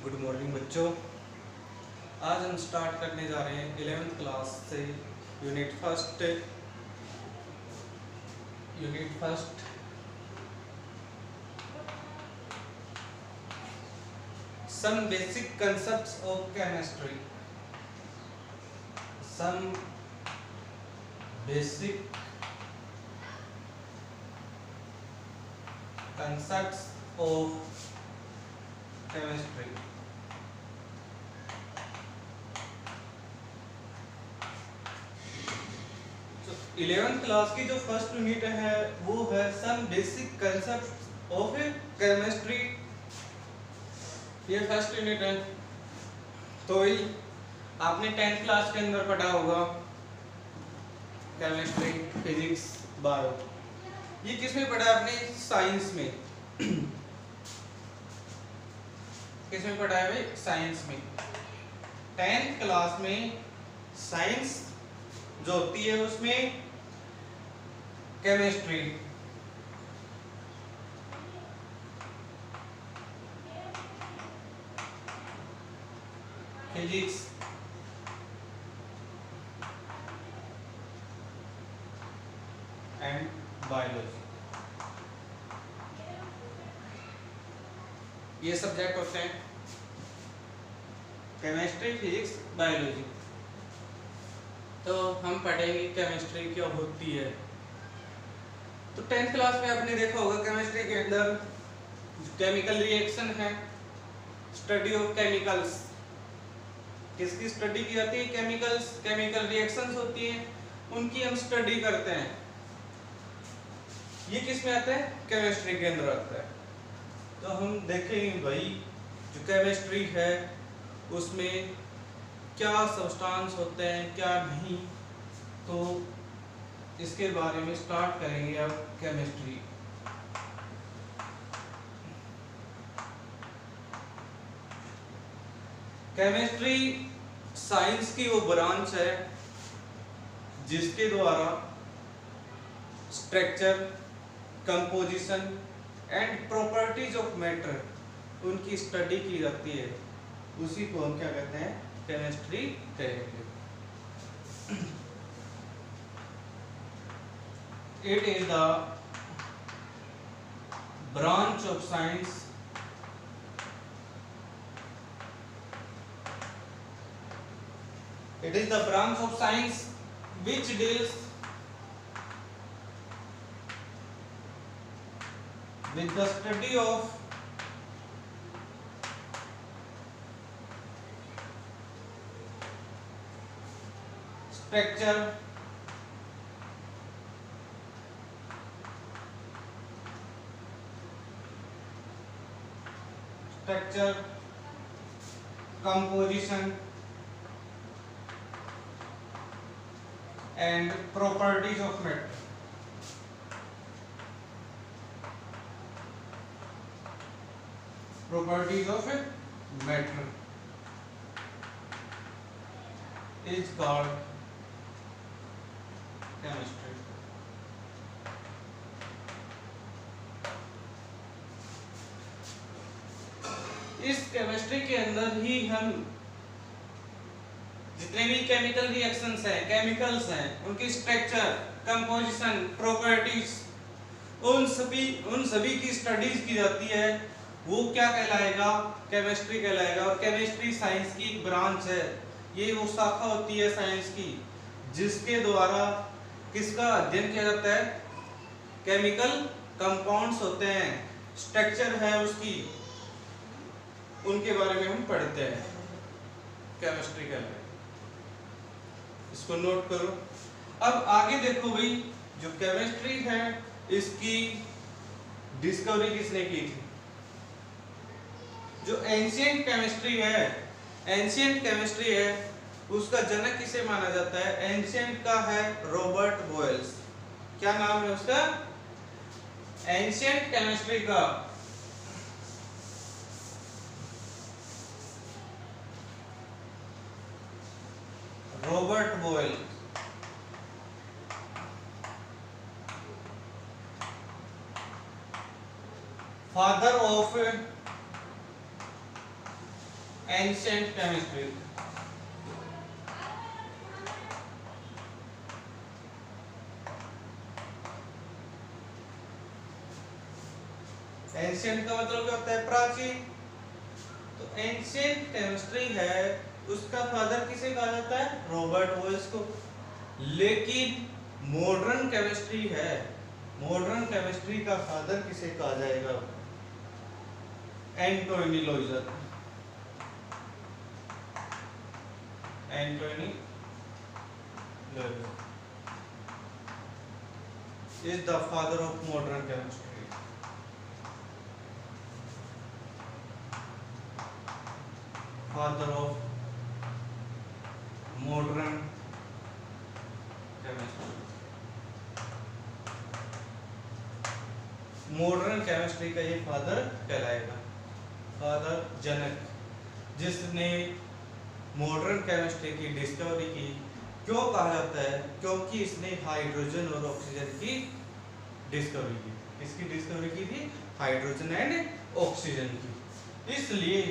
Good morning बच्चों। आज हम स्टार्ट करने जा रहे हैं 11th क्लास से unit first some basic concepts of chemistry. Some basic concepts of chemistry. तो 11th क्लास की जो फर्स्ट यूनिट है वो है some basic concepts of chemistry. ये फर्स्ट यूनिट है। तो वही आपने 10th क्लास के अंदर पढ़ा होगा केमिस्ट्री, फिजिक्स, बायो। ये किसमें पढ़ा आपने? साइंस में। किसमें पढ़ा है भाई? साइंस में। 10th क्लास में साइंस जो होती है उसमें केमिस्ट्री, फिजिक्स, एंड बायोलॉजी, ये सब्जेक्ट होते हैं। Chemistry, physics, biology. तो हम पढ़ेंगे केमिस्ट्री क्या होती है। तो 10th क्लास में आपने देखा होगा केमिस्ट्री के अंदर केमिकल रिएक्शन है, स्टडी ऑफ केमिकल्स। किसकी स्टडी की जाती है? केमिकल्स। केमिकल रिएक्शंस होती हैं, उनकी हम स्टडी करते हैं। ये किस में आता है? केमिस्ट्री के अंदर आता है। तो हम देखेंगे भाई जो केमिस्ट्री है उसमें क्या सब्सटेंस होते हैं क्या नहीं। तो इसके बारे में स्टार्ट करेंगे अब केमिस्ट्री। केमिस्ट्री साइंस की वो ब्रांच है जिसके द्वारा structure, composition and properties of matter उनकी स्टडी की जाती है। उसी को हम क्या कहते हैं? केमिस्ट्री कहेंगे। It is the branch of science which deals with the study of structure, composition and properties of matter. Properties of matter is called chemistry. इस केमिस्ट्री के अंदर ही हम जितने भी केमिकल रिएक्शंस हैं, केमिकल्स हैं, उनकी स्ट्रक्चर, कंपोजिशन, प्रॉपर्टीज, उन सभी की स्टडीज की जाती है। वो क्या कहलाएगा? केमिस्ट्री कहलाएगा। और केमिस्ट्री साइंस की एक ब्रांच है। ये वो शाखा होती है साइंस की जिसके द्वारा किसका अध्ययन किया जाता है? केमिकल कंपाउंड्स होते हैं, स्ट्रक्चर है उसकी, उनके बारे में हम पढ़ते हैं। केमिस्ट्री कहलाएगा। इसको नोट करो। अब आगे देखो भाई, जो केमिस्ट्री है इसकी डिस्कवरी किसने की थी? जो एंशिएंट केमिस्ट्री है उसका जनक किसे माना जाता है? एंशिएंट का है रॉबर्ट बॉयल्स। क्या नाम है उसका? एंशिएंट केमिस्ट्री का Robert Boyle. Father of ancient chemistry. Ancient का मतलब क्या होता है? प्राचीन। तो एंशिएंट केमिस्ट्री है, उसका फादर किसे कहा जाता है? रॉबर्ट बोयल्स को। लेकिन मॉडर्न केमिस्ट्री है, मॉडर्न केमिस्ट्री का फादर किसे कहा जाएगा? Antoine Lavoisier. Antoine Lavoisier is the father of modern chemistry. Father of modern chemistry. Modern chemistry का ये फादर कहलाएगा, फादर जनक, जिसने मॉडर्न केमिस्ट्री की डिस्कवरी की। क्यों कहा जाता है? क्योंकि इसने हाइड्रोजन और ऑक्सीजन की डिस्कवरी की। किसकी डिस्कवरी की थी? हाइड्रोजन एंड ऑक्सीजन की। इसलिए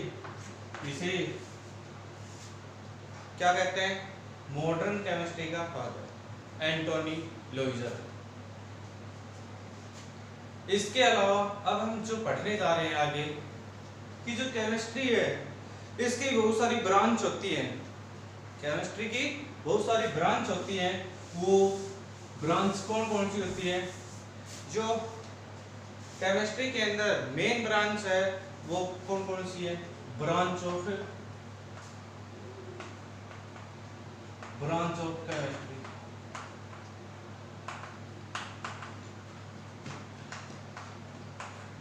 इसे क्या कहते हैं? मॉडर्न केमिस्ट्री का फादर एंटोनी लॉइजर। इसके अलावा अब हम जो पढ़ने जा रहे हैं आगे, कि जो केमिस्ट्री है इसकी बहुत सारी ब्रांच होती हैं। केमिस्ट्री की बहुत सारी ब्रांच होती हैं। वो ब्रांच कौन कौन सी होती है? जो केमिस्ट्री के अंदर मेन ब्रांच है वो कौन कौन सी है? Branch of chemistry,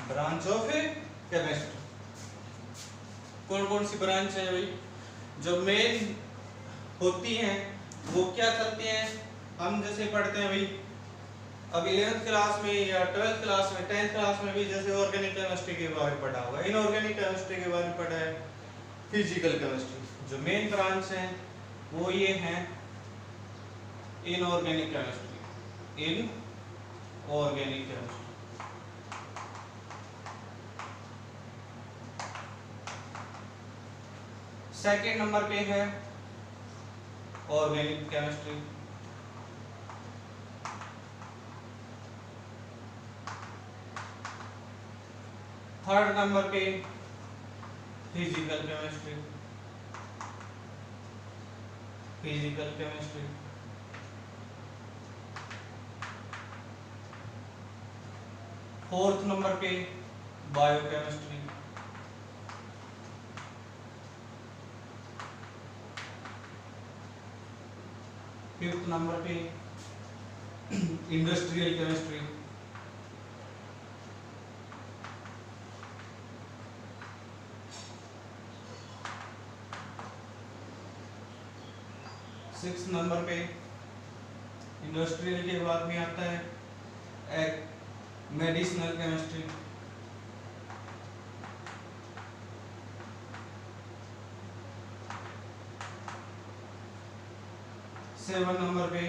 branch of chemistry. कौन कौन सी ब्रांच है भाई? जो मेन होती हैं वो क्या चलती हैं? हम जैसे पढ़ते हैं भाई, अब 11th क्लास में या 12th क्लास में, 10th क्लास में भी जैसे ऑर्गेनिक केमिस्ट्री के बारे में पढ़ा होगा, इनऑर्गेनिक केमिस्ट्री के बारे में पढ़ा है, फिजिकल केमिस्ट्री। जो मेन ब्रांच है वो ये हैं inorganic chemistry, inorganic chemistry. Second number पे है ऑर्गेनिक केमिस्ट्री। थर्ड नंबर पे physical chemistry, physical chemistry. Fourth number पे बायोकेमिस्ट्री। फिफ्थ नंबर पे इंडस्ट्रियल केमिस्ट्री। सिक्स नंबर पे इंडस्ट्रियल के बाद में आता है मेडिसिनल केमिस्ट्री। सेवन नंबर पे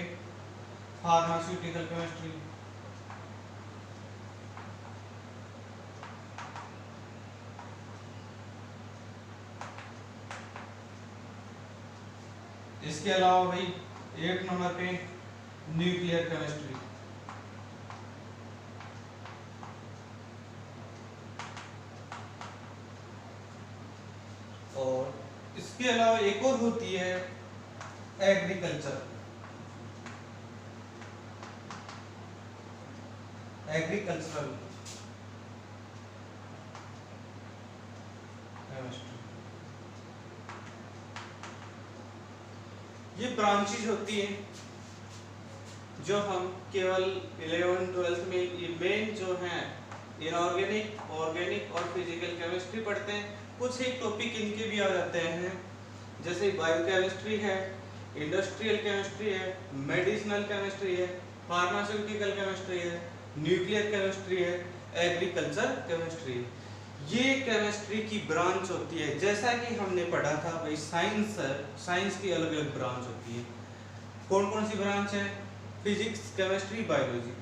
फार्मास्यूटिकल केमिस्ट्री। इसके अलावा भाई 8 नंबर पे न्यूक्लियर केमिस्ट्री। और इसके अलावा एक और होती है एग्रीकल्चर, एग्रीकल्चरल केमिस्ट्री। ये ब्रांचेज होती हैं जो हम केवल 11th 12th में, ये मेन जो हैं इनऑर्गेनिक, ऑर्गेनिक और फिजिकल केमिस्ट्री पढ़ते हैं। कुछ एक टॉपिक इनके भी आ जाते हैं, जैसे बायोकेमिस्ट्री है, इंडस्ट्रियल केमिस्ट्री है, मेडिसिनल केमिस्ट्री है, फार्मास्यूटिकल केमिस्ट्री है, न्यूक्लियर केमिस्ट्री है, एग्रीकल्चर केमिस्ट्री है। ये केमिस्ट्री की ब्रांच होती है। जैसा कि हमने पढ़ा था भाई साइंस, साइंस की अलग अलग ब्रांच होती है। कौन कौन सी ब्रांच है? Physics, chemistry, biology.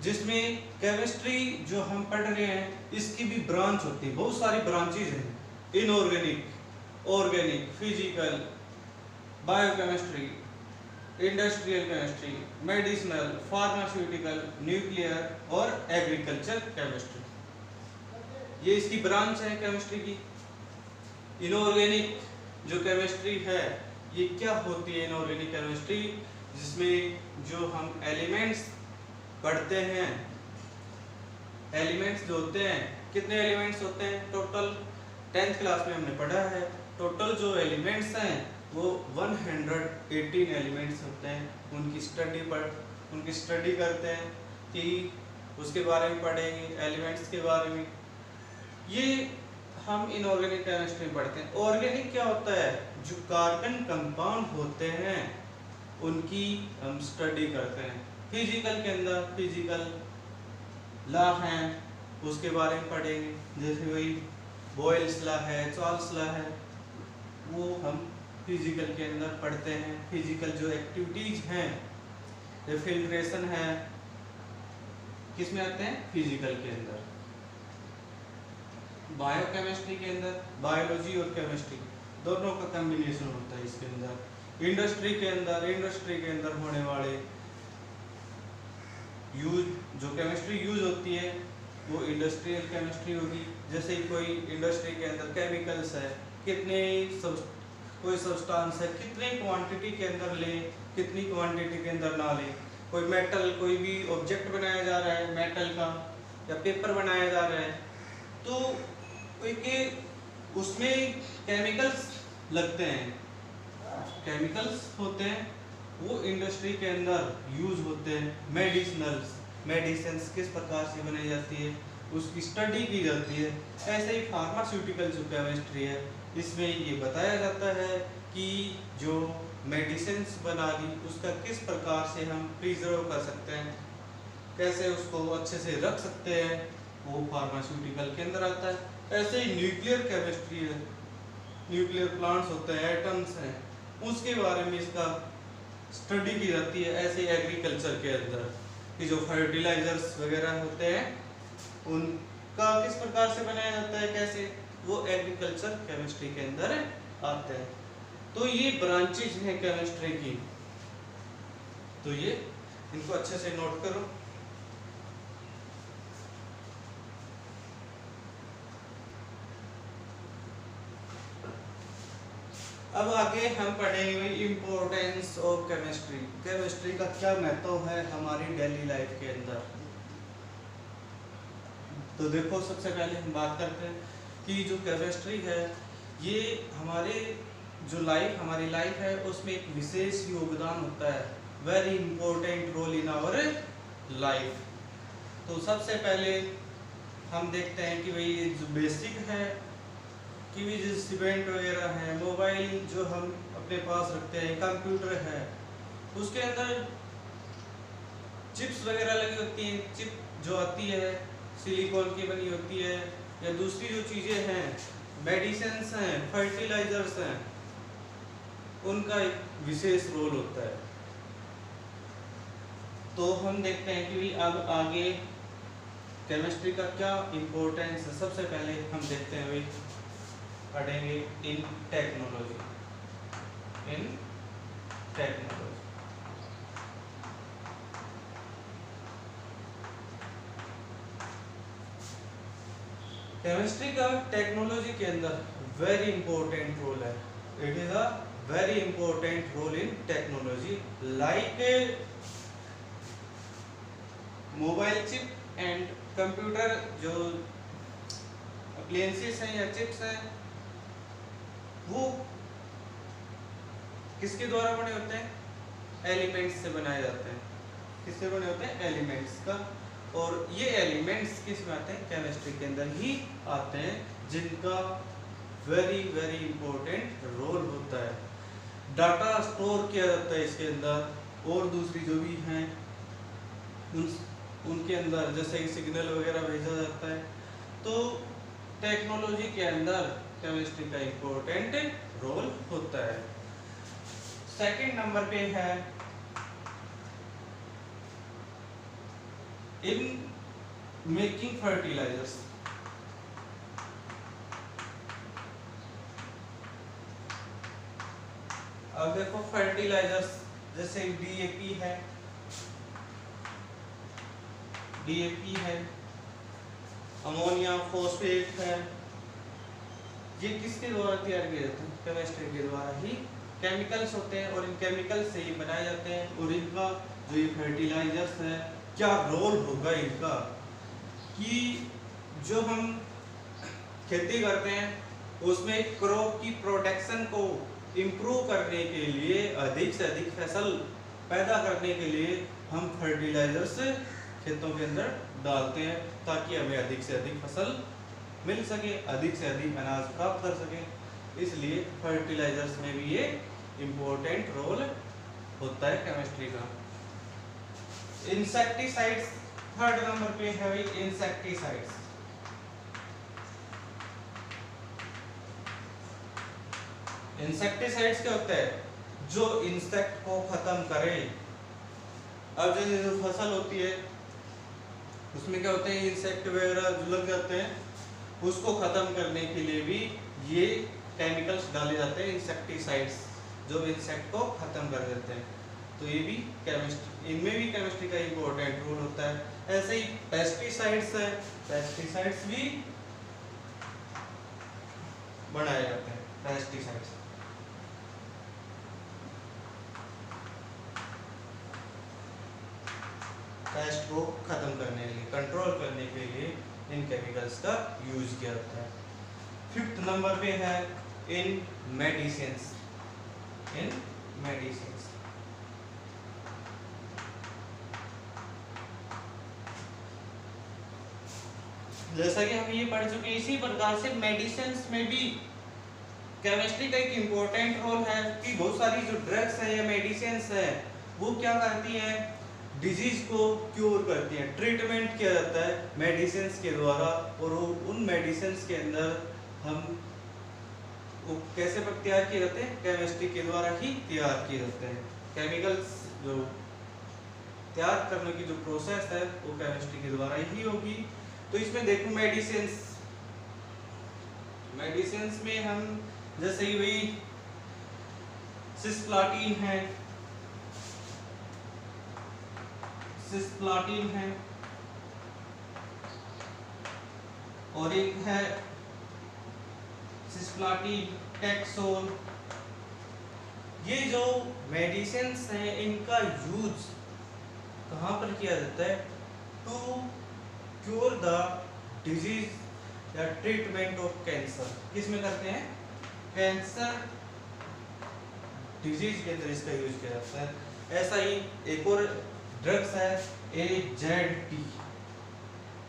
जिसमें केमिस्ट्री जो हम पढ़ रहे हैं इसकी भी ब्रांच होती है, बहुत सारी ब्रांचेज हैं। Inorganic, organic, physical, biochemistry, industrial chemistry, medicinal, pharmaceutical, nuclear और एग्रीकल्चर केमिस्ट्री। ये इसकी ब्रांच है केमिस्ट्री की। इनऑर्गेनिक जो केमिस्ट्री है ये क्या होती है? इनऑर्गेनिक केमिस्ट्री जिसमें जो हम एलिमेंट्स पढ़ते हैं, एलिमेंट्स जो होते हैं, कितने एलिमेंट्स होते हैं टोटल? 10th क्लास में हमने पढ़ा है। टोटल जो एलिमेंट्स हैं वो 118 एलिमेंट्स होते हैं। उनकी स्टडी करते हैं कि उसके बारे में पढ़ेंगे, एलिमेंट्स के बारे में। ये हम इनऑर्गेनिक केमिस्ट्री में पढ़ते हैं। ऑर्गेनिक क्या होता है? जो कार्बन कंपाउंड होते हैं उनकी हम स्टडी करते हैं। फिजिकल के अंदर फिजिकल लॉ हैं, उसके बारे में पढ़ेंगे, जैसे वही बॉयल्स लॉ है, चार्ल्स लॉ है, वो हम फिजिकल के अंदर पढ़ते हैं। फिजिकल जो एक्टिविटीज हैं, रिफ्रिजरेशन है, किस में आते हैं? फिजिकल के अंदर। बायोकेमिस्ट्री के अंदर बायोलॉजी और केमिस्ट्री दोनों का कॉम्बिनेशन होता है इसके अंदर। इंडस्ट्री के अंदर होने वाले यूज, जो केमिस्ट्री यूज होती है वो इंडस्ट्रियल केमिस्ट्री होगी। जैसे कोई इंडस्ट्री के अंदर केमिकल्स है, कितने कोई सब्सटेंस है, कितनी क्वांटिटी के अंदर ले, कितनी क्वांटिटी के अंदर ना ले। कोई मेटल, कोई भी ऑब्जेक्ट बनाया जा रहा है मेटल का, या पेपर बनाया जा रहा है, तो उसमें केमिकल्स लगते हैं, केमिकल्स होते हैं, वो इंडस्ट्री के अंदर यूज होते हैं। मेडिसिन्स किस प्रकार से बनाई जाती है उसकी स्टडी की जाती है। ऐसे ही फार्मास्यूटिकल जो केमिस्ट्री है इसमें ये बताया जाता है कि जो मेडिसिन्स बना दी उसका किस प्रकार से हम प्रिजर्व कर सकते हैं, कैसे उसको अच्छे से रख सकते हैं, वो फार्मास्यूटिकल के अंदर आता है। ऐसे ही न्यूक्लियर केमिस्ट्री है, न्यूक्लियर प्लांट्स होते हैं, एटम्स हैं, उसके बारे में इसका स्टडी की जाती है। ऐसे एग्रीकल्चर के अंदर कि जो फर्टिलाइजर्स वगैरह होते हैं उनका किस प्रकार से बनाया जाता है, कैसे, वो एग्रीकल्चर केमिस्ट्री के अंदर आते हैं। तो ये ब्रांचेज हैं केमिस्ट्री की, तो ये इनको अच्छे से नोट करो। अब आगे हम पढ़ेंगे इम्पोर्टेंस ऑफ केमिस्ट्री। केमिस्ट्री का क्या महत्व है हमारी डेली लाइफ के अंदर। तो देखो, सबसे पहले हम बात करते हैं कि जो केमिस्ट्री है ये हमारी लाइफ है उसमें एक विशेष योगदान होता है। Very important role in our life. तो सबसे पहले हम देखते हैं कि भाई ये जो बेसिक है कि भी जैसे सीमेंट वगैरह है, मोबाइल जो हम अपने पास रखते हैं, कंप्यूटर है, उसके अंदर चिप्स वगैरह लगी होती हैं। चिप जो आती है सिलिकॉन की बनी होती है, या दूसरी जो चीज़ें हैं, मेडिसिन्स हैं, फर्टिलाइजर्स हैं, उनका एक विशेष रोल होता है। तो हम देखते हैं कि अब आगे केमिस्ट्री का क्या इम्पोर्टेंस है। सबसे पहले हम देखते हैं भाई पढ़ेंगे इन टेक्नोलॉजी। केमिस्ट्री का टेक्नोलॉजी के अंदर वेरी इंपॉर्टेंट रोल है। It is a very important role in technology, like mobile chip and computer. जो अप्लायंसेस हैं या चिप्स हैं वो किसके द्वारा बने होते हैं? एलिमेंट्स से बनाए जाते हैं। किससे बने होते हैं? एलिमेंट्स का। और ये एलिमेंट्स किस में आते हैं? केमिस्ट्री के अंदर ही आते हैं, जिनका वेरी वेरी इंपॉर्टेंट रोल होता है। डाटा स्टोर किया जाता है इसके अंदर, और दूसरी जो भी हैं उनके अंदर जैसे कि सिग्नल वगैरह भेजा जाता है। तो टेक्नोलॉजी के अंदर केमिस्ट्री का इंपॉर्टेंट रोल होता है। सेकंड नंबर पे है इन मेकिंग फर्टिलाइजर्स। अब देखो फर्टिलाइजर्स जैसे डीएपी है, अमोनिया फॉस्फेट है, ये किसके द्वारा तैयार किए जाते हैं? केमिस्ट्री के द्वारा ही केमिकल्स होते हैं और इन केमिकल से ही बनाए जाते हैं। और इनका जो ये फर्टिलाइजर्स है, क्या रोल होगा इनका कि जो हम खेती करते हैं उसमें क्रॉप की प्रोडक्शन को इम्प्रूव करने के लिए, अधिक से अधिक फसल पैदा करने के लिए हम फर्टिलाइजर्स खेतों के अंदर डालते हैं ताकि हमें अधिक से अधिक फसल मिल सके, अधिक से अधिक अनाज प्राप्त कर सके। इसलिए फर्टिलाइजर्स में भी ये इम्पोर्टेंट रोल होता है केमिस्ट्री का। इंसेक्टिसाइड्स थर्ड नंबर पे है इंसेक्टिसाइड्स। इंसेक्टिसाइड्स क्या होता है? जो इंसेक्ट को खत्म करे। अब जैसे जो फसल होती है उसमें क्या होते हैं, इंसेक्ट वगैरह जो लग जाते हैं, उसको खत्म करने के लिए भी ये केमिकल्स डाले जाते हैं, इंसेक्टिसाइड्स, जो इंसेक्ट को खत्म कर देते हैं। तो ये भी केमिस्ट्री, इनमें भी केमिस्ट्री का इंपॉर्टेंट रोल होता है। ऐसे ही पेस्टिसाइड्स है, पेस्टिसाइड्स भी बनाए जाते हैं। पेस्टिसाइड्स पेस्ट को खत्म करने के लिए, कंट्रोल करने के लिए इन केमिकल्स का यूज किया जाता है। फिफ्थ नंबर पे है इन मेडिसिन्स। इन मेडिसिन्स जैसा कि हम ये पढ़ चुके हैं, इसी प्रकार से मेडिसिन्स में भी केमिस्ट्री का एक इम्पोर्टेंट रोल है कि बहुत सारी जो ड्रग्स है या मेडिसिन्स है वो क्या करती हैं, डिजीज को क्योर करती हैं, ट्रीटमेंट किया जाता है मेडिसिन्स के द्वारा। और उन मेडिसिन्स के अंदर हम वो कैसे तैयार किए जाते हैं, केमिस्ट्री के द्वारा ही तैयार किए जाते हैं। केमिकल्स जो तैयार करने की जो प्रोसेस है वो केमिस्ट्री के द्वारा ही होगी। तो इसमें देखो मेडिसिन्स में हम जैसे ही वही सिस्प्लाटिन है और एक है सिस्प्लाटिन टेक्सोल। ये जो मेडिसिन्स हैं इनका यूज कहाँ पर किया जाता है? टू क्योर द डिजीज या ट्रीटमेंट ऑफ कैंसर। किस में करते हैं? कैंसर डिजीज के अंदर इसका यूज किया जाता है। ऐसा ही एक और ड्रग्स है AZT।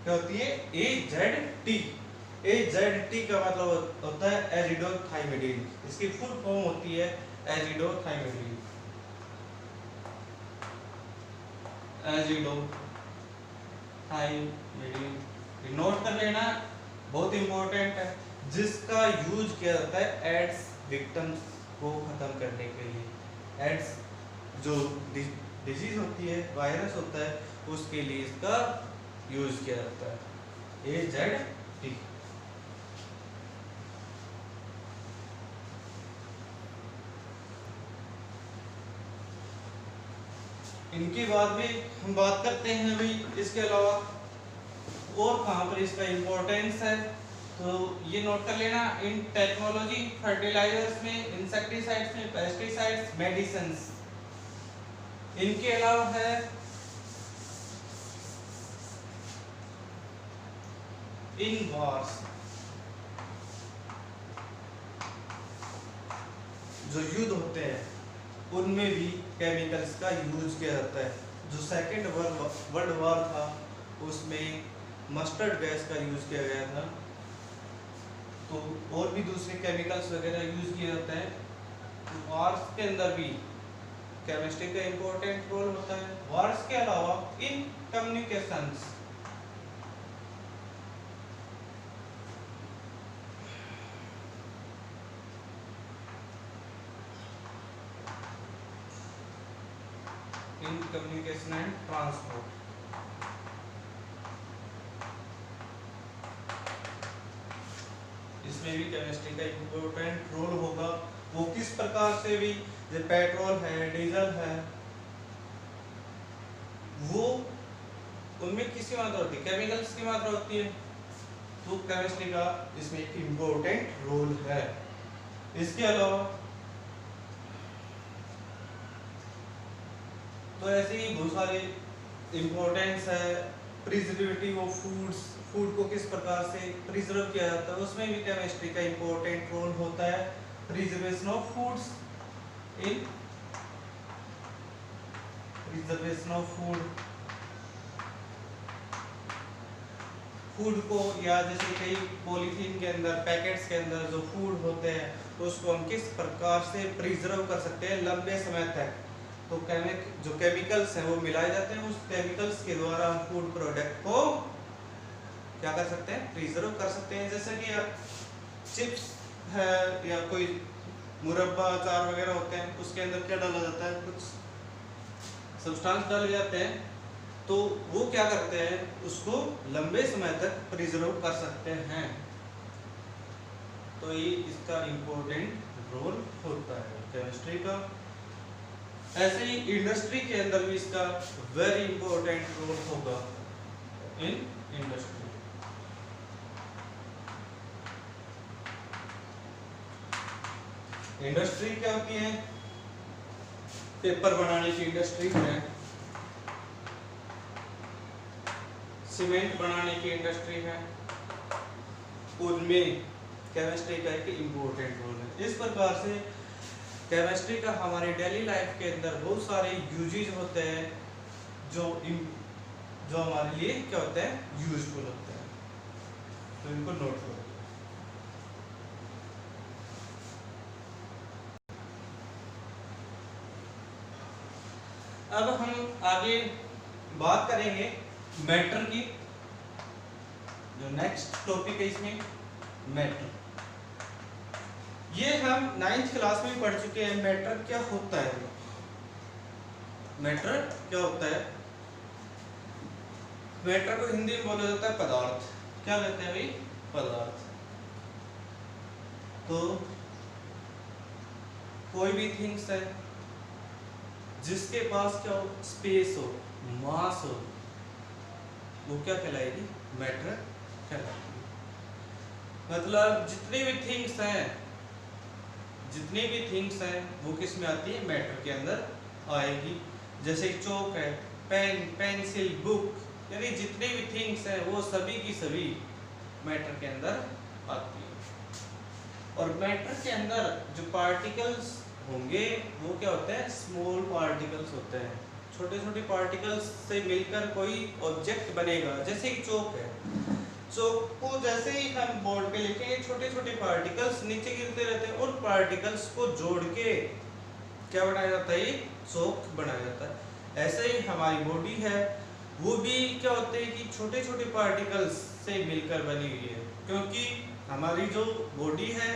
क्या होती है? AZT। AZT का मतलब होता है एजिडोथाइमिडीन। इसकी फुल फॉर्म होती है एजिडोथाइमिडीन। नोट कर लेना, बहुत इंपॉर्टेंट है, जिसका यूज किया जाता है एड्स विक्टिम्स को खत्म करने के लिए। एड्स जो डिजीज होती है, वायरस होता है, उसके लिए इसका यूज किया जाता है AZT। इनके बाद भी हम बात करते हैं भाई इसके अलावा और कहाँ पर इसका इम्पोर्टेंस है। तो ये नोट कर लेना, इन टेक्नोलॉजी, फर्टिलाइजर्स में, इंसेक्टिसाइड्स में, पेस्टिसाइड्स, मेडिसिन्स। इनके अलावा है इन वार्स, जो युद्ध होते हैं उनमें भी केमिकल्स का यूज किया जाता है। जो सेकेंड वर्ल्ड वॉर था उसमें मस्टर्ड गैस का यूज किया गया था। तो और भी दूसरे केमिकल्स वगैरह यूज किए जाते हैं। तो वॉर्स के अंदर भी केमिस्ट्री का इंपॉर्टेंट रोल होता है। वॉर्स के अलावा in communications, in communication and transport, इसमें भी केमिस्ट्री का इम्पोर्टेंट रोल होगा। वो किस प्रकार से भी, जो पेट्रोल है, डीजल है, वो उनमें किसकी मात्रा होती है, केमिकल्स की मात्रा होती है। तो केमिस्ट्री का इसमें एक इम्पोर्टेंट रोल है। इसके अलावा तो ऐसे ही बहुत सारे इम्पोर्टेंस है। प्रिजर्वेटिव ऑफ फूड्स, फूड को किस प्रकार से प्रिजर्व किया जाता है, उसमें भी केमिस्ट्री का इम्पोर्टेंट रोल होता है। Preservation of foods in preservation of food, food को, या जैसे कई पॉलीथीन के अंदर, पैकेट्स के अंदर जो फूड होते हैं तो उसको हम किस प्रकार से प्रिजर्व कर सकते हैं लंबे समय तक। तो जो केमिकल्स हैं वो मिलाए जाते हैं, उस केमिकल्स के द्वारा हम फूड प्रोडक्ट को क्या कर सकते हैं, प्रिजर्व कर सकते हैं। जैसे कि चिप्स है या कोई मुरब्बा, अचार वगैरह होते हैं, उसके अंदर क्या डाला जाता है, कुछ सब्सटेंस डाले जाते हैं, तो वो क्या करते हैं, उसको लंबे समय तक प्रिजर्व कर सकते हैं। तो ये इसका इम्पोर्टेंट रोल होता है केमिस्ट्री का। ऐसे ही इंडस्ट्री के अंदर भी इसका वेरी इंपॉर्टेंट रोल होगा इन इंडस्ट्री। इंडस्ट्री क्या होती है, पेपर बनाने की इंडस्ट्री है, सीमेंट बनाने की इंडस्ट्री है, उनमें केमिस्ट्री का एक इम्पोर्टेंट रोल है। इस प्रकार से केमिस्ट्री का हमारे डेली लाइफ के अंदर बहुत सारे यूजेज होते हैं जो हमारे लिए क्या होते हैं, यूजफुल होते हैं। तो इनको नोट करो। अब हम आगे बात करेंगे मैटर की। जो नेक्स्ट टॉपिक है इसमें मैटर, ये हम 9th क्लास में पढ़ चुके हैं। मैटर क्या होता है, मैटर क्या होता है, मैटर को हिंदी में बोला जाता है पदार्थ। क्या कहते हैं भाई, पदार्थ। तो कोई भी थिंग्स है जिसके पास क्या हो, स्पेस हो, मास हो, वो क्या कहलाएगी, मैटर कहलाएगी। मतलब जितनी भी थिंग्स हैं वो किस में आती है, मैटर के अंदर आएगी। जैसे चौक है, पेन, पेंसिल, बुक, यानी जितने भी थिंग्स हैं वो सभी की सभी मैटर के अंदर आती है। और मैटर के अंदर जो पार्टिकल्स होंगे वो क्या होते हैं, स्मॉल पार्टिकल्स होते हैं। छोटे छोटे पार्टिकल्स से मिलकर कोई ऑब्जेक्ट बनेगा। जैसे कि चौक है, चौक को जैसे ही हम बोर्ड पे लिखेंगे, छोटे छोटे पार्टिकल्स नीचे गिरते रहते हैं, उन पार्टिकल्स को जोड़ के क्या बनाया जाता है, ये चौक बनाया जाता है। ऐसे ही हमारी बॉडी है, वो भी क्या होते हैं कि छोटे छोटे पार्टिकल्स से मिलकर बनी हुई है। क्योंकि हमारी जो बॉडी है,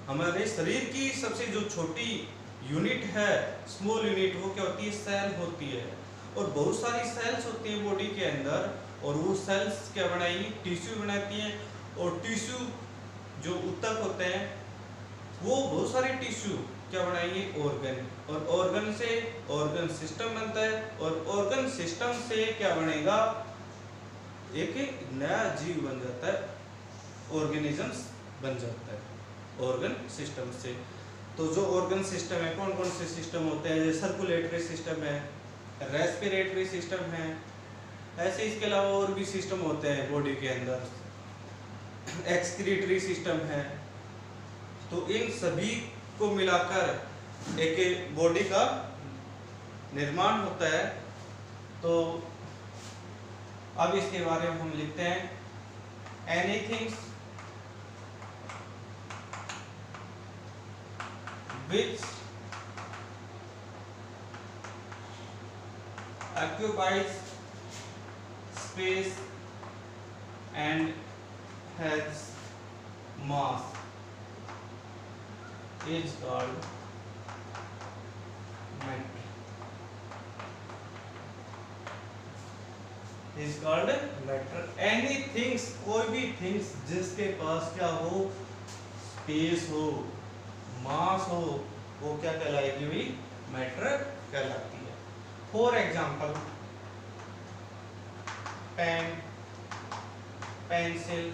हमारे शरीर की सबसे जो छोटी यूनिट है, स्मॉल यूनिट, वो क्या होती है, सेल होती है। और बहुत सारी सेल्स होती है बॉडी के अंदर, और वो सेल्स क्या बनाएगी, टिश्यू बनाती हैं। और टिश्यू जो ऊतक होते हैं, वो बहुत सारे टिश्यू क्या बनाएंगे, ऑर्गन। और ऑर्गन से ऑर्गन सिस्टम बनता है, और ऑर्गन सिस्टम से क्या बनेगा, एक नया जीव बन जाता है, ऑर्गेनिजम्स बन जाता है ऑर्गन सिस्टम से। तो जो ऑर्गन सिस्टम है, कौन कौन से सिस्टम होते हैं, सर्कुलेटरी सिस्टम है, रेस्पिरेटरी सिस्टम है, ऐसे इसके अलावा और भी सिस्टम होते हैं बॉडी के अंदर, एक्सक्रीटरी सिस्टम है। तो इन सभी को मिलाकर एक बॉडी का निर्माण होता है। तो अब इसके बारे में हम लिखते हैं, anything which occupies space and has mass is called matter. Is called matter. Anything, कोई भी थिंग्स जिसके पास क्या हो, स्पेस हो, मास हो वो क्या कहलाएगी भाई, मैटर कहलाती है। For example pen, pencil,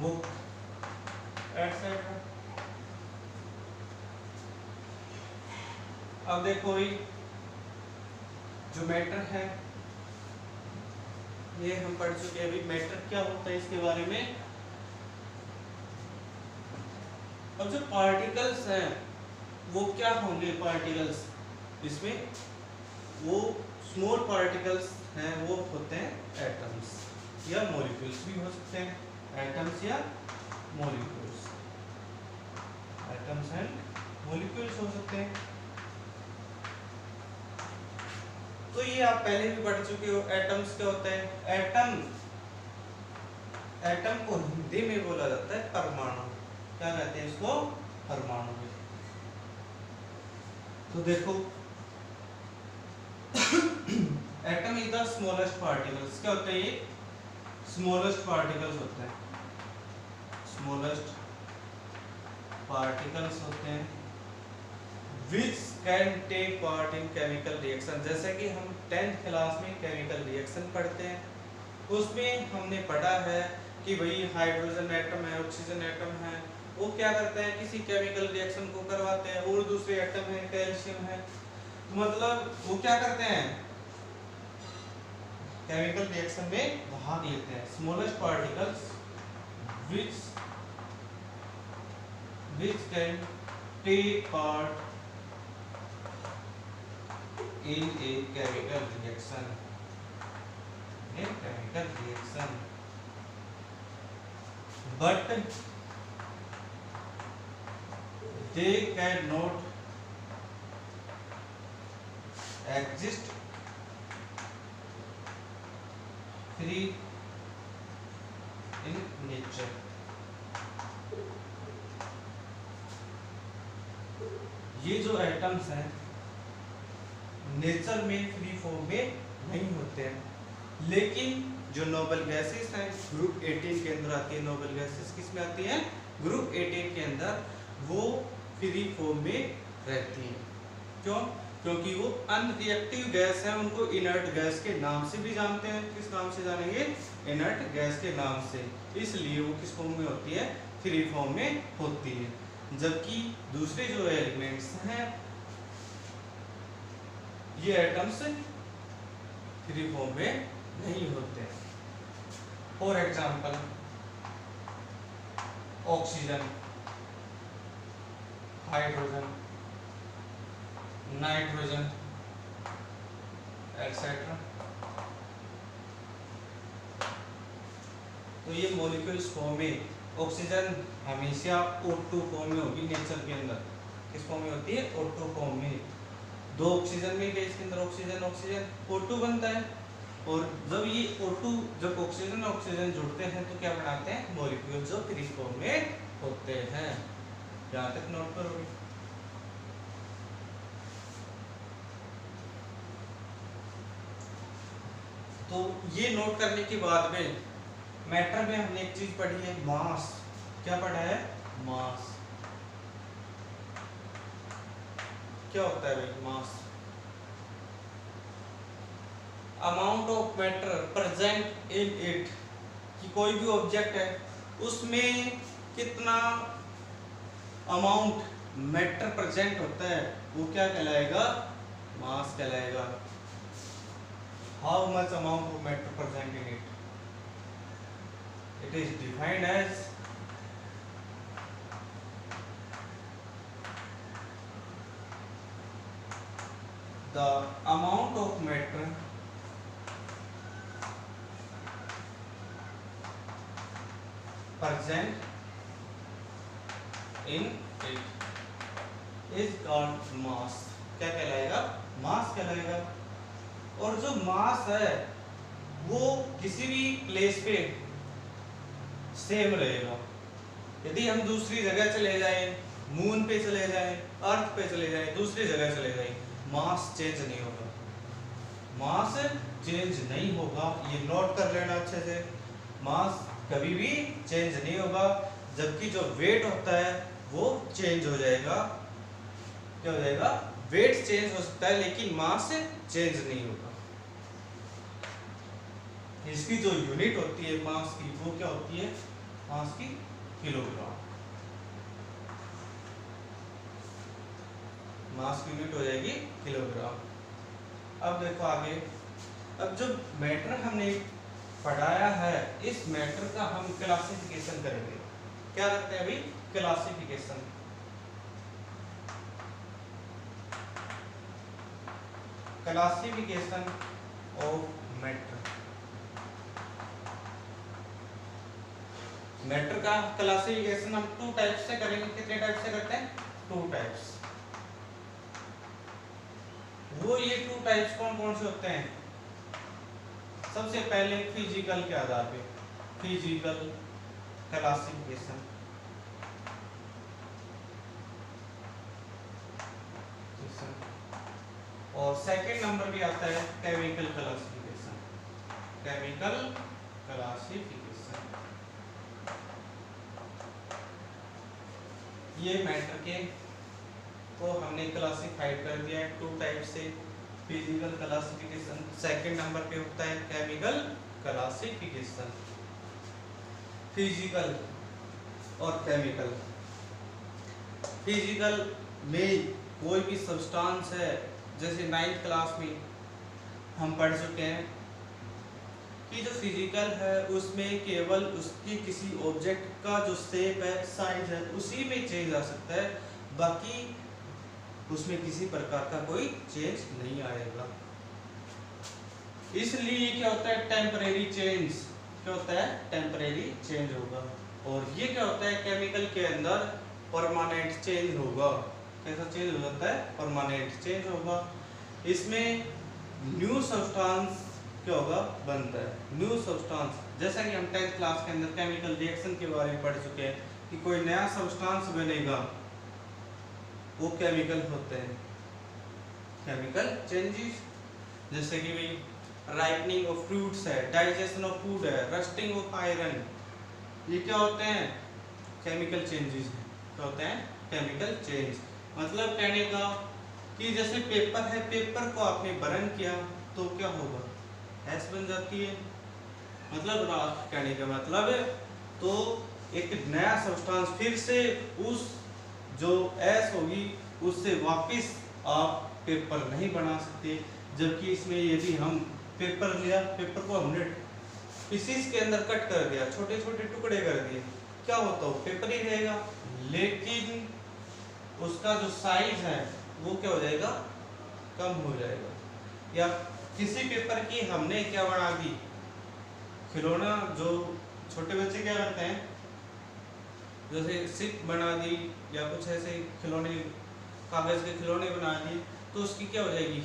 book etcetera. अब देखो भाई जो मैटर है ये हम पढ़ चुके हैं। अभी मैटर क्या होता है इसके बारे में। अब जो पार्टिकल्स हैं वो क्या होंगे, पार्टिकल्स इसमें वो स्मॉल पार्टिकल्स हैं, वो होते हैं एटम्स या मॉलिक्यूल्स भी हो सकते हैं, एटम्स या मॉलिक्यूल्स, एटम्स एंड मॉलिक्यूल्स हो सकते हैं। तो ये आप पहले भी पढ़ चुके हो। एटम्स क्या होता है, एटम, एटम को हिंदी में बोला जाता है परमाणु। क्या कहते हैं इसको, परमाणु। तो देखो atom is the smallest particles. क्या होता है ये, स्मॉलेस्ट पार्टिकल्स होते हैं, स्मॉलेस्ट पार्टिकल्स होते हैं which can take part in chemical reaction। जैसे कि हम 10th क्लास में केमिकल रिएक्शन पढ़ते हैं, उसमें हमने पढ़ा है कि भाई हाइड्रोजन एटम है, ऑक्सीजन एटम है, वो क्या करते हैं, किसी केमिकल रिएक्शन को करवाते हैं, और दूसरे एटम है कैल्शियम है, तो मतलब वो क्या करते हैं, केमिकल रिएक्शन में भाग लेते हैं। Smallest particles which can take part in a chemical reaction, but they cannot exist free in nature। ये जो एटम्स हैं नेचर में फ्री फॉर्म में नहीं होते हैं, लेकिन जो नोबल गैसेस हैं ग्रुप 18 के अंदर आती है। नोबल गैसेस किस में आती है, ग्रुप 18 के अंदर, वो फ्री फॉर्म में रहती हैं। क्यों, क्योंकि वो अनरिएक्टिव गैस है, उनको इनर्ट गैस के नाम से भी जानते हैं। किस नाम से जानेंगे, इनर्ट गैस के नाम से, इसलिए वो किस फॉर्म में होती है, फ्री फॉर्म में होती है। जबकि दूसरे जो एलिमेंट्स हैं ये एटम्स फ्री फॉर्म में नहीं होते। For example oxygen, hydrogen, nitrogen etcetera. तो ये मॉलिक्यूल्स फॉर्म में, ऑक्सीजन हमेशा O2 फॉर्म में होगी नेचर के अंदर। किस फॉर्म में होती है, O2 फॉर्म में। दो ऑक्सीजन में गए इसके अंदर ऑक्सीजन ऑक्सीजन O2 बनता है, और जब ये O2, जब ऑक्सीजन और ऑक्सीजन जुड़ते हैं तो क्या बनाते हैं, मॉलिक्यूल जो फ्री फॉर्म में होते हैं। यहाँ तक नोट करोगे। तो ये नोट करने के बाद में मैटर में हमने एक चीज पढ़ी है, मास। क्या पढ़ा है, मास। क्या होता है भाई mass, amount of matter present in it, कि कोई भी ऑब्जेक्ट है उसमें कितना अमाउंट मैटर प्रेजेंट होता है, वो क्या कहलाएगा, मास कहलाएगा। How much amount of matter present in it, it is defined as the amount of matter present in it is called mass। क्या कहलाएगा, मास कहलाएगा। और जो मास है वो किसी भी प्लेस पे सेम रहेगा। यदि हम दूसरी जगह चले जाएं, मून पे चले जाएं, अर्थ पे चले जाएं, दूसरी जगह चले जाएं, मास चेंज नहीं होगा, मास चेंज नहीं होगा। ये नोट कर लेना अच्छे से, मास कभी भी चेंज नहीं होगा। जबकि जो वेट होता है वो चेंज हो जाएगा। क्या हो जाएगा? वेट चेंज हो सकता है लेकिन मास चेंज नहीं होगा। इसकी जो यूनिट होती है मास की, वो क्या होती है? मास की किलोग्राम। मास की यूनिट हो जाएगी किलोग्राम। अब देखो आगे, अब जो मैटर हमने पढ़ाया है, इस मैटर का हम क्लासिफिकेशन करेंगे। क्या करते हैं अभी? Classification. Classification of matter. Matter का क्लासिफिकेशन हम 2 टाइप से करेंगे। कितने टाइप से करते हैं? 2 टाइप्स। वो ये 2 टाइप्स कौन कौन से होते हैं? सबसे पहले फिजिकल के आधार पे, फिजिकल क्लासिफिकेशन। और सेकंड नंबर भी आता है केमिकल क्लासिफिकेशन। Chemical classification. ये मैटर के को हमने क्लासिफाइड कर दिया है 2 टाइप से। फिजिकल क्लासिफिकेशन, सेकंड नंबर पे होता है केमिकल क्लासिफिकेशन। फिजिकल और केमिकल। फिजिकल में कोई भी सब्सटेंस है, जैसे 9th क्लास में हम पढ़ चुके हैं कि जो फिजिकल है उसमें केवल उसकी किसी ऑब्जेक्ट का जो शेप है, साइज है, उसी में चेंज आ सकता है, बाकी उसमें किसी प्रकार का कोई चेंज नहीं आएगा। इसलिए क्या होता है? Temporary change. क्या होता है? टेम्परेरी चेंज होगा। और ये क्या होता है? केमिकल के अंदर परमानेंट चेंज होगा। कैसा चेंज हो जाता है? परमानेंट चेंज होगा। इसमें न्यू सब्सटेंस क्या होगा? बनता है। न्यू सब्सटेंस, जैसा कि हम 10th क्लास के अंदर केमिकल रिएक्शन के बारे में पढ़ चुके हैं कि कोई नया सब्सटेंस बनेगा, वो केमिकल होते हैं, केमिकल चेंजेस। जैसे कि भाई राइपनिंग ऑफ फ्रूट्स है, डाइजेशन ऑफ फूड है, रस्टिंग ऑफ आयरन, ये क्या होते हैं? केमिकल चेंजेस हैं। क्या होते हैं? Chemical change. मतलब कहने का कि जैसे पेपर है, पेपर को आपने बर्न किया तो क्या होगा? ऐश बन जाती है। मतलब कहने का मतलब है, तो एक नया सब्सटेंस फिर से उस जो ऐश होगी उससे वापस आप पेपर नहीं बना सकते। जबकि इसमें यदि हम पेपर लिया, पेपर को हमने पीसीस के अंदर कट कर दिया, छोटे छोटे टुकड़े कर दिए, क्या होता है? पेपर ही रहेगा, लेकिन उसका जो साइज है वो क्या हो जाएगा? कम हो जाएगा। या किसी पेपर की हमने क्या बना दी? खिलौना। जो छोटे बच्चे क्या करते हैं, जैसे शिप बना दी या कुछ ऐसे खिलौने, कागज के खिलौने बना दिए, तो उसकी क्या हो जाएगी?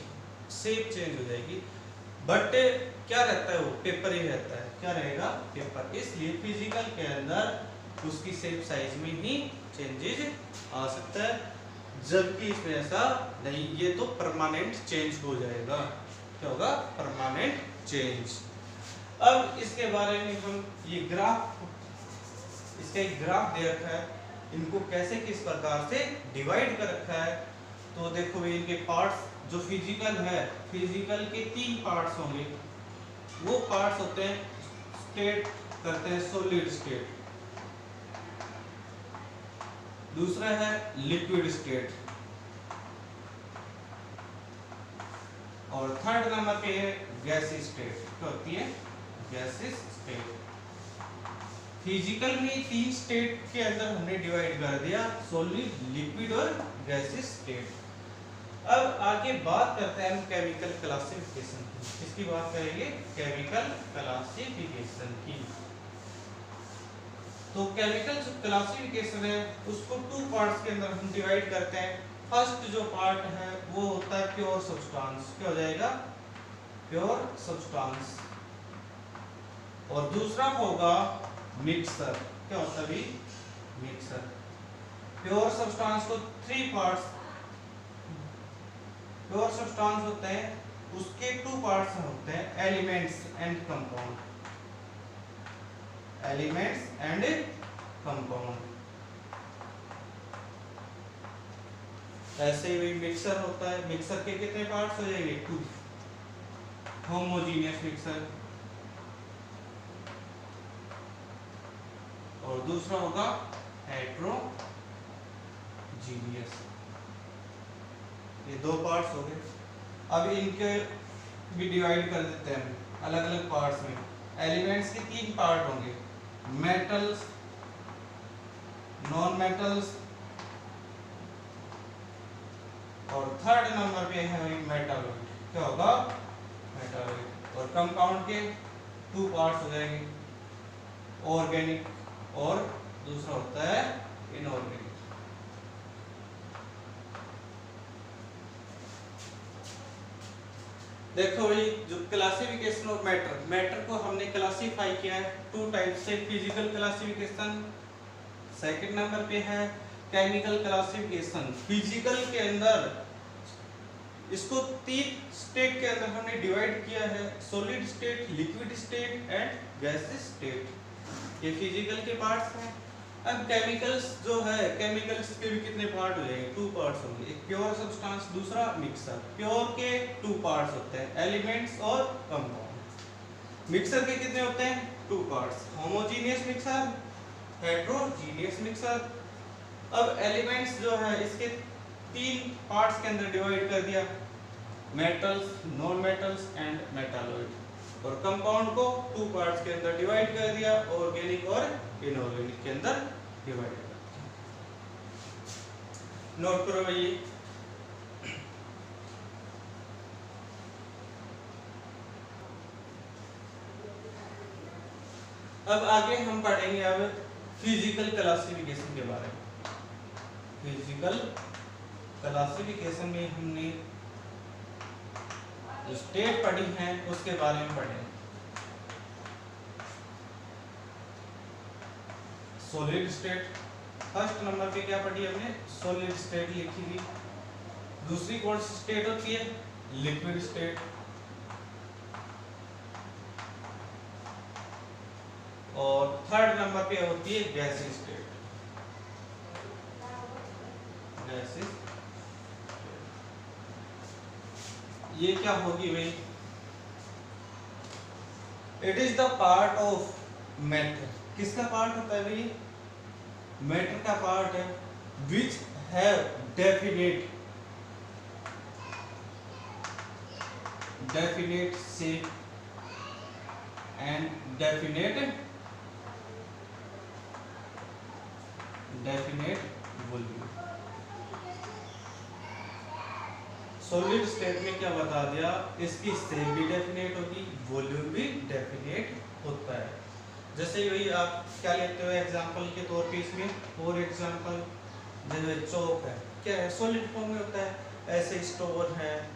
शेप चेंज हो जाएगी। बट क्या रहता है? वो पेपर ही रहता है। क्या रहेगा? पेपर। इसलिए फिजिकल के अंदर उसकी शेप साइज में ही चेंजेस आ सकता है, जबकि इसमें ऐसा नहीं। ये तो परमानेंट चेंज हो जाएगा। क्या होगा? Permanent change. अब इसके बारे में हम ये ग्राफ, इसका एक ग्राफ दे रखा है, इनको कैसे किस प्रकार से डिवाइड कर रखा है। तो देखो भाई, इनके पार्ट्स जो फिजिकल है, फिजिकल के 3 पार्ट्स होंगे। वो पार्ट्स होते हैं, स्टेट करते हैं सॉलिड स्टेट, दूसरा है लिक्विड स्टेट, और थर्ड नंबर पे है गैसीय स्टेट। क्या होती है? गैसीय स्टेट। फिजिकल में 3 स्टेट के अंदर हमने डिवाइड कर दिया, सॉलिड, लिक्विड और गैसीय स्टेट। अब आगे बात करते हैं हम केमिकल क्लासिफिकेशन की। इसकी बात करेंगे केमिकल क्लासिफिकेशन की। तो केमिकल क्लासिफिकेशन है उसको 2 पार्ट्स के अंदर हम डिवाइड करते हैं। फर्स्ट जो पार्ट है वो होता है प्योर सब्सटेंस। क्या हो जाएगा? Pure substance. और दूसरा होगा मिक्सर। क्या होता है भी? मिक्सर। प्योर सब्सटेंस को 3 पार्ट्स, प्योर सब्सटेंस होते हैं उसके 2 पार्ट्स होते हैं, elements and compound. Elements and compound. ऐसे ही वही मिक्सर होता है, मिक्सर के कितने पार्ट्स हो जाएंगे? 2, होमोजीनियस मिक्सर। और दूसरा होगा हेट्रोजीनियस। ये 2 पार्ट्स हो गए। अब इनके भी डिवाइड कर देते हैं अलग अलग पार्ट्स में। एलिमेंट्स के 3 पार्ट होंगे, मेटल्स, नॉन मेटल्स, और थर्ड नंबर पे है मेटालॉइड। क्या होगा? मेटालॉइड। और कंपाउंड के 2 पार्ट्स हो जाएंगे, ऑर्गेनिक और दूसरा होता है इनऑर्गेनिक। देखो भाई, जो क्लासिफिकेशन ऑफ मैटर, मैटर को हमने क्लासिफाई किया है 2 टाइप से, फिजिकल क्लासिफिकेशन, सेकंड नंबर पे है केमिकल क्लासिफिकेशन। फिजिकल के अंदर इसको 3 स्टेट के अंदर हमने डिवाइड किया है, solid state, liquid state and gaseous state. ये फिजिकल के पार्ट्स हैं। अब केमिकल्स जो है, केमिकल्स के भी कितने पार्ट हो जाएंगे? 2 पार्ट्स होंगे, एक प्योर सब्सटेंस, दूसरा मिक्सर। प्योर के 2 पार्ट्स होते हैं, एलिमेंट्स और कंपाउंड। मिक्सर के कितने होते हैं? 2 parts, homogeneous mixer, heterogeneous mixer. अब एलिमेंट्स जो है इसके 3 पार्ट्स के अंदर डिवाइड कर दिया, metals, non metals and metalloid. और कंपाउंड को 2 पार्ट्स के अंदर डिवाइड कर दिया, ऑर्गेनिक और इनऑर्गेनिक के अंदर डिवाइड कर दिया। नोट करो भाई। अब आगे हम पढ़ेंगे अब फिजिकल क्लासिफिकेशन के बारे में। फिजिकल क्लासिफिकेशन में हमने जो स्टेट पढ़ी हैं उसके बारे में पढ़ेंगे। सॉलिड स्टेट, फर्स्ट नंबर पे क्या पढ़ी हमने? सॉलिड स्टेट लिखी थी। दूसरी कौन सी स्टेट होती है? Liquid state. और थर्ड नंबर पे होती है गैसीय स्टेट। गैसीय, ये क्या होगी भाई? It is the part of matter. किसका पार्ट होता है भाई? मैटर का पार्ट है, which have definite shape and definite volume. Solid state में क्या बता दिया? इसकी शेप भी डेफिनेट होगी, वॉल्यूम भी डेफिनेट होता है। जैसे वही आप क्या लेते हो एग्जांपल के तौर पे इसमें? फॉर एग्जांपल जैसे चौक है, क्या है? सॉलिड फॉर्म में होता है। ऐसे स्टोन है,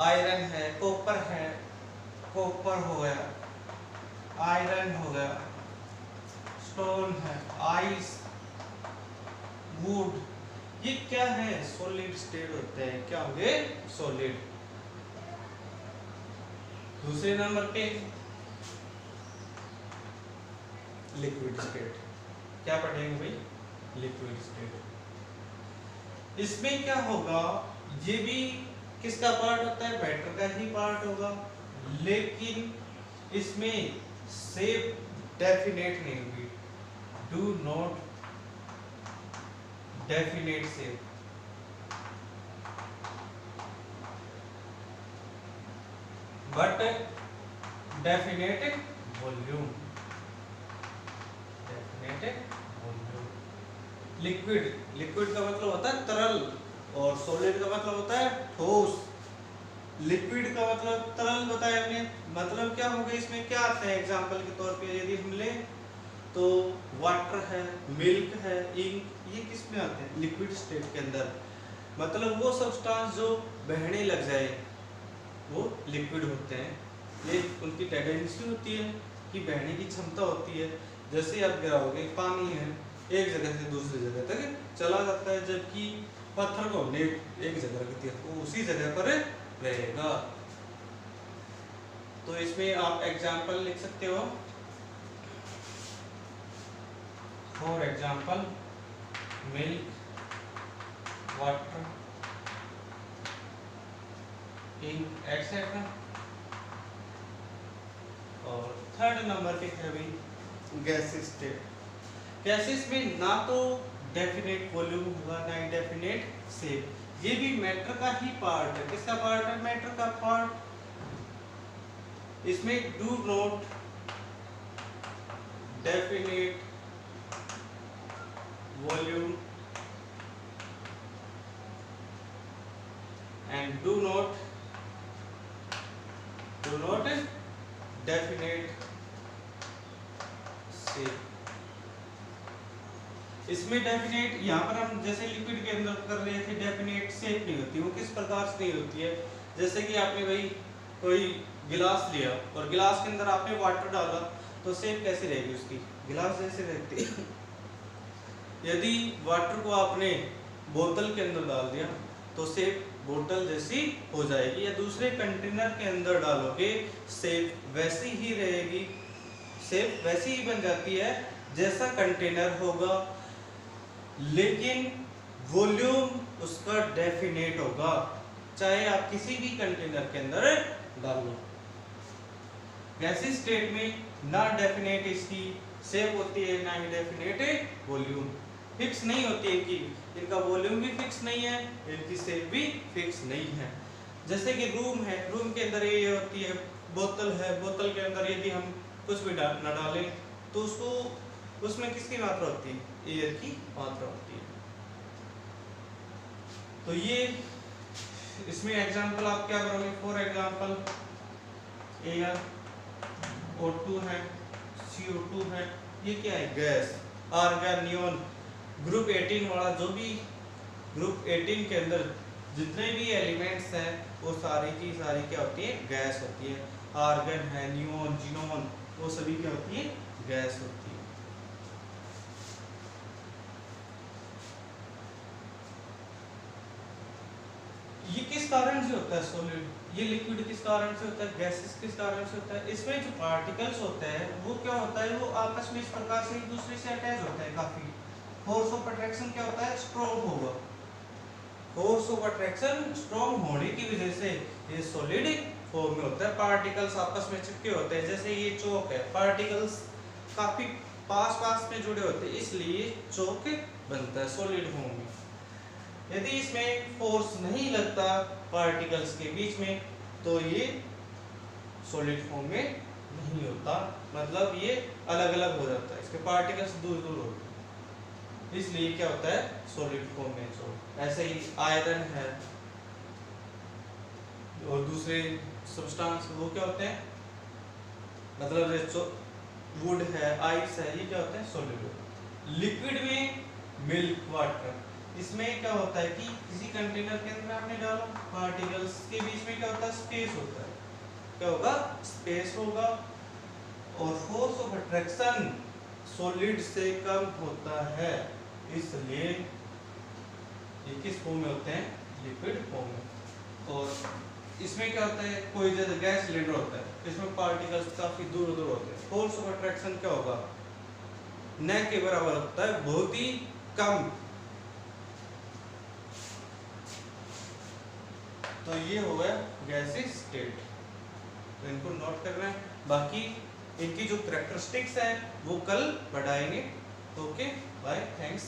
आयरन है, कॉपर है, कॉपर हो गया, आयरन हो गया, स्टोन है, आइस, वुड, ये क्या है? सॉलिड स्टेट होते हैं। क्या हो गए? सॉलिड। दूसरे नंबर पे लिक्विड स्टेट। क्या पढ़ेंगे भाई? Liquid state. इसमें क्या होगा? ये भी किसका पार्ट होता है? मैटर का ही पार्ट होगा, लेकिन इसमें शेप डेफिनेट नहीं होगी। Do not definite shape, but definite volume. Liquid, liquid का मतलब होता है तरल, और सॉलिड का मतलब होता है ठोस। लिक्विड का मतलब तरल बताया हमने। मतलब क्या होगा? इसमें क्या आता है? एग्जांपल के तौर पे यदि हम ले तो वाटर है, मिल्क है, इंक, ये किस में आते हैं? लिक्विड स्टेट के अंदर। मतलब वो सब्सटेंस जो बहने लग जाए वो लिक्विड होते हैं। ये उनकी टेंडेंसी होती है कि बहने की क्षमता होती है। जैसे आप गिराओगे, पानी है, एक जगह से दूसरी जगह तक चला जाता है, जबकि पत्थर को हमने एक जगह रख दिया वो उसी जगह पर रहेगा। तो इसमें आप एग्जांपल लिख सकते हो। For example milk, water in etcetera. और थर्ड नंबर पे है भाई गैसेस स्टेट। गैसेस में ना तो डेफिनेट वॉल्यूम होगा ना इंडेफिनेट शेप। ये भी मैटर का ही पार्ट है। किसका पार्ट है? मैटर का पार्ट। इसमें do not definite volume and do not definite shape. इसमें डेफिनेट, यहाँ पर हम जैसे लिक्विड के अंदर कर रहे थे, डेफिनेट शेप नहीं होती। वो किस प्रकार से नहीं होती है? जैसे कि आपने भाई कोई गिलास लिया और गिलास के अंदर आपने वाटर डाला, तो शेप कैसी रहेगी उसकी? गिलास जैसे रहती है। यदि वाटर को आपने बोतल के अंदर डाल दिया तो शेप बोतल जैसी हो जाएगी, या दूसरे कंटेनर के अंदर डालोगे शेप वैसी ही रहेगी। शेप वैसी ही बन जाती है जैसा कंटेनर होगा, लेकिन वॉल्यूम उसका डेफिनेट होगा, चाहे आप किसी भी कंटेनर के अंदर डाल लो। गैसीय स्टेट में ना डेफिनेट इसकी शेप होती है, ना ही डेफिनेट वॉल्यूम। फिक्स नहीं होती इनकी, इनका वॉल्यूम भी फिक्स नहीं है, इनकी शेप भी फिक्स नहीं है। जैसे कि रूम है, रूम के अंदर ये होती है, बोतल है, बोतल के अंदर यदि हम कुछ भी न डालें तो उसको, उसमें किसकी मात्रा होती है? एयर की मात्रा होती है। तो ये इसमें एग्जांपल आप क्या करोगे? फॉर एग्जांपल एयर, O2 है, CO2 है, ये क्या है? गैस। आर्गन, नियॉन, ग्रुप 18 वाला, जो भी ग्रुप 18 के अंदर जितने भी एलिमेंट्स हैं वो सारी की सारी क्या होती है? गैस होती है। आर्गन है, नियॉन, जिनॉन, वो सभी क्या होती है? गैस होती है। ये किस कारण से होता है सॉलिड? ये लिक्विड किस कारण से होता है? गैसेस किस कारण से होता है? इसमें जो पार्टिकल्स होते हैं वो क्या होता है? वो आपस में इस प्रकार से एक दूसरे से अटैच होते हैं काफी। फोर्स ऑफ अट्रैक्शन क्या होता है? स्ट्रॉन्ग होगा। फोर्स ऑफ अट्रैक्शन स्ट्रॉन्ग होने की वजह से ये सॉलिड फॉर्म में होता है। पार्टिकल्स आपस में चिपके होते हैं, जैसे ये चौक है, पार्टिकल्स काफी पास पास में जुड़े होते हैं, इसलिए चौक बनता है सॉलिड फॉर्म में। यदि इसमें फोर्स नहीं लगता पार्टिकल्स के बीच में तो ये सॉलिड फॉर्म में नहीं होता, मतलब ये अलग अलग हो जाता है, इसके पार्टिकल्स दूर दूर होते हैं, इसलिए क्या होता है? सॉलिड फॉर्म में। जो ऐसे ही आयरन है और दूसरे सब्सटेंस, वो क्या होते हैं? मतलब जो वुड है, आइस है, ये क्या होते हैं? सॉलिड। लिक्विड में मिल्क, वाटर, इसमें क्या होता है कि किसी कंटेनर के अंदर आपने डाला, पार्टिकल्स के बीच में क्या होता है? स्पेस होता है। क्या होगा? स्पेस होगा। और फोर्स ऑफ अट्रैक्शन सॉलिड से कम होता है, इसलिए ये किस फॉर्म में होते हैं? लिक्विड फॉर्म में। और इसमें क्या होता है? कोई जैसे गैस सिलेंडर होता है, इसमें पार्टिकल्स काफी दूर दूर होते हैं, फोर्स ऑफ अट्रैक्शन क्या होगा? न के बराबर होता है, बहुत ही कम। तो ये हो गया गैसीय स्टेट, तो इनको नोट करना है। बाकी इनकी जो कैरेक्टरिस्टिक्स हैं वो कल बढ़ाएंगे। Okay, bye, thanks.